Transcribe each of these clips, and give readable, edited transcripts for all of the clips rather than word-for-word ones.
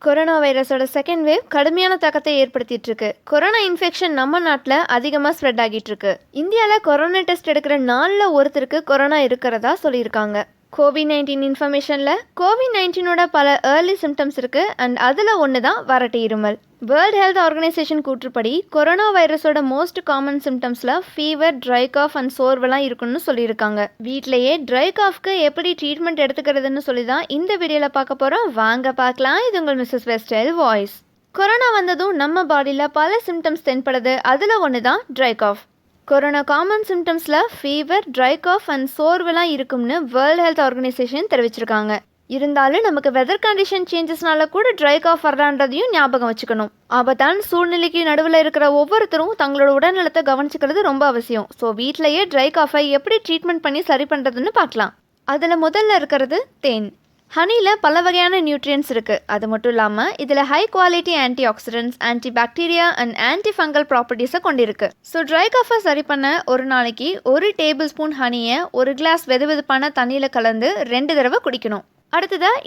Corona வைரஸோட second wave கடுமையான தாக்கத்தை ஏற்படுத்திட்டு இருக்கு. கொரோனா இன்ஃபெக்ஷன் நம்ம நாட்டில் அதிகமாக ஸ்ப்ரெட் ஆகிட்டு இருக்கு. இந்தியாவில் கொரோனா டெஸ்ட் எடுக்கிற நாளில் ஒருத்தருக்கு கொரோனா இருக்கிறதா சொல்லியிருக்காங்க. கோவிட்-19 இன்ஃபர்மேஷனில் கோவிட்-19ஓட பல ஏர்லி சிம்டம்ஸ் இருக்குது அண்ட் அதில் ஒன்று தான் வறட்டு இருமல். வேர்ல்ட் ஹெல்த் ஆர்கனைசேஷன் கூற்றுப்படி கொரோனா வைரஸோட மோஸ்ட் காமன் சிம்டம்ஸில் ஃபீவர், ட்ரை காஃப் அண்ட் சோர்வெல்லாம் இருக்குன்னு சொல்லியிருக்காங்க. வீட்டிலேயே ட்ரை காஃப்க்கு எப்படி ட்ரீட்மெண்ட் எடுத்துக்கிறதுன்னு சொல்லி தான் இந்த வீடியோவில் பார்க்க போகிறோம். வாங்க பார்க்கலாம். இது உங்கள் மிஸ்ஸஸ் வெஸ்டைல் வாய்ஸ். கொரோனா வந்ததும் நம்ம பாடியில் பல சிம்டம்ஸ் தென்படுது. அதில் ஒன்று தான் ட்ரை காஃப். கொரோனா காமன் சிம்டம்ஸில் ஃபீவர், ட்ரை காஃப் அண்ட் சோர்வெல்லாம் இருக்கும்னு வேர்ல்ட் ஹெல்த் ஆர்கனைசேஷன் தெரிவிச்சிருக்காங்க. இருந்தாலும் நமக்கு வெதர் கண்டிஷன் சேஞ்சஸ்னால கூட ட்ரை காஃப் வரலான்றதையும் ஞாபகம் வச்சுக்கணும். ஆபத்தான சூழ்நிலைக்கு நடுவில் இருக்கிற ஒவ்வொருத்தரும் தங்களோட உடல்நலத்தை கவனிச்சுக்கிறது ரொம்ப அவசியம். ஸோ வீட்டிலேயே ட்ரை காஃபை எப்படி ட்ரீட்மெண்ட் பண்ணி சரி பண்ணுறதுன்னு பார்க்கலாம். அதில் முதல்ல இருக்கிறது தேன். ஹனியில் பல வகையான நியூட்ரியன்ஸ் இருக்குது. அது மட்டும் இல்லாமல் இதில் high quality antioxidants, anti bacteria and antifungal ப்ராப்பர்ட்டிஸை கொண்டிருக்கு. ஸோ ட்ரை காஃபை சரி பண்ண ஒரு நாளைக்கு 1 டேபிள் ஸ்பூன் ஹனியை 1 கிளாஸ் வெதுவெதுப்பான தண்ணியில் கலந்து 2 தடவை குடிக்கணும். அடுத்ததாக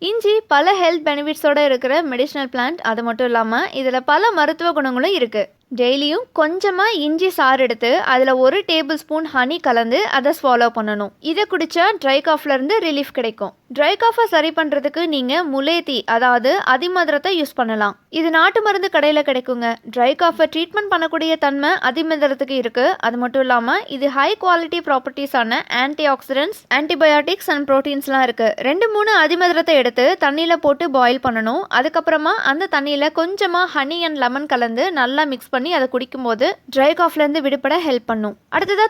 இஞ்சி பல ஹெல்த் பெனிஃபிட்ஸோடு இருக்கிற மெடிசினல் பிளான்ட். அது மட்டும் இல்லாமல் இதில் பல மருத்துவ குணங்களும் இருக்குது. டெய்லியும் கொஞ்சமாக இஞ்சி சாறு எடுத்து அதில் 1 டேபிள் ஸ்பூன் ஹனி கலந்து அதை ஸ்வாலோ பண்ணணும். இதை குடித்தா ட்ரை காஃப்லேருந்து ரிலீஃப் கிடைக்கும். ட்ரை காஃபை சரி பண்ணுறதுக்கு நீங்கள் முலேத்தி அதாவது அதிமதுரத்தை யூஸ் பண்ணலாம். இது நாட்டு மருந்து கடையில் கிடைக்குங்க. ட்ரை காஃபை ட்ரீட்மெண்ட் பண்ணக்கூடிய தன்மை அதிமதுரத்துக்கு இருக்குது. அது மட்டும் இல்லாமல் இது ஹை குவாலிட்டி ப்ராப்பர்ட்டிஸான ஆன்டி ஆக்சிடென்ட்ஸ், ஆன்டிபயோட்டிக்ஸ் அண்ட் ப்ரோட்டீன்ஸ்லாம் இருக்குது. 2-3 அதிமதுரத்தை எடுத்து தண்ணியில் போட்டு பாயில் பண்ணணும். அதுக்கப்புறமா அந்த தண்ணியில் கொஞ்சமாக ஹனி அண்ட் லெமன் கலந்து நல்லா மிக்ஸ் பண்ணி அதை குடிக்கும்போது ட்ரை காஃப்லேருந்து விடுபட ஹெல்ப் பண்ணும். அடுத்ததாக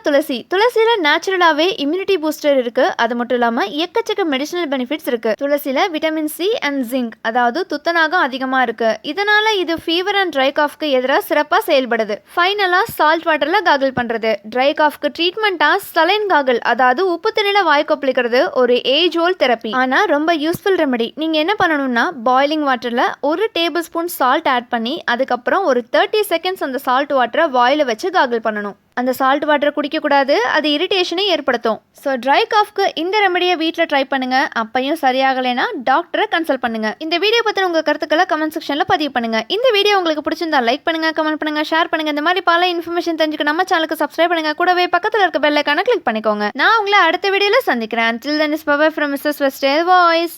துளசியில் நேச்சுரலாகவே இம்யூனிட்டி பூஸ்டர் இருக்குது. அது மட்டும் இல்லாமல் எக்கச்சக்க மெடிசினல் பெனிஃபிட்ஸ் இருக்குது. துளசியில் விட்டமின் சி அண்ட் ஜிங்க் அதாவது துத்தநாகம் அதிகமாக இருக்குது. இதனால் இது ஃபீவர் அண்ட் ட்ரை காஃப்க்கு எதிராக சிறப்பாக செயல்படுது. ஃபைனலாக சால்ட் வாட்டரில் காகிள் பண்ணுறது. ட்ரை காஃப்க்கு ட்ரீட்மெண்ட்டாக சலைன் காகிள் அதாவது உப்பு தண்ணியில் வாய் கொப்பளிக்கிறது ஒரு ஏஜ் ஓல்ட் தெரப்பி. ஆனால் ரொம்ப யூஸ்ஃபுல் ரெமெடி. நீங்கள் என்ன பண்ணணும்னா பாயிலிங் வாட்டரில் 1 டேபிள் ஸ்பூன் சால்ட் ஆட் பண்ணி அதுக்கப்புறம் ஒரு 30 செகண்ட்ஸ் அந்த சால்ட் வாட்டரை வாயில் வச்சு காகிள் பண்ணணும். அந்த சால்ட் வாட்டரை குடிக்கக்கூடாது, அது இரிட்டேஷனை ஏற்படுத்தும். ஸோ ட்ரை காஃப்க்கு இந்த ரெமடியை வீட்டில் ட்ரை பண்ணுங்க. அப்பையும் சரியாகலைன்னா டாக்டரை கன்சல்ட் பண்ணுங்க. இந்த வீடியோ பற்றின உங்கள் கருத்துக்களை கமெண்ட் செக்ஷனில் பதிவு பண்ணுங்க. இந்த வீடியோ உங்களுக்கு பிடிச்சிருந்தா லைக் பண்ணுங்க, கமெண்ட் பண்ணுங்க, ஷேர் பண்ணுங்க. இந்த மாதிரி பல இன்ஃபர்மேஷன் தெரிஞ்சுக்க நம்ம சேனலுக்கு சப்ஸ்கிரைப் பண்ணுங்க. கூடவே பக்கத்தில் இருக்க பெல் ஐகானை கிளிக் பண்ணிக்கோங்க. நான் உங்களை அடுத்த வீடியோவில் சந்திக்கிறேன். Until then, it's bye from Mrs. Westel Voice.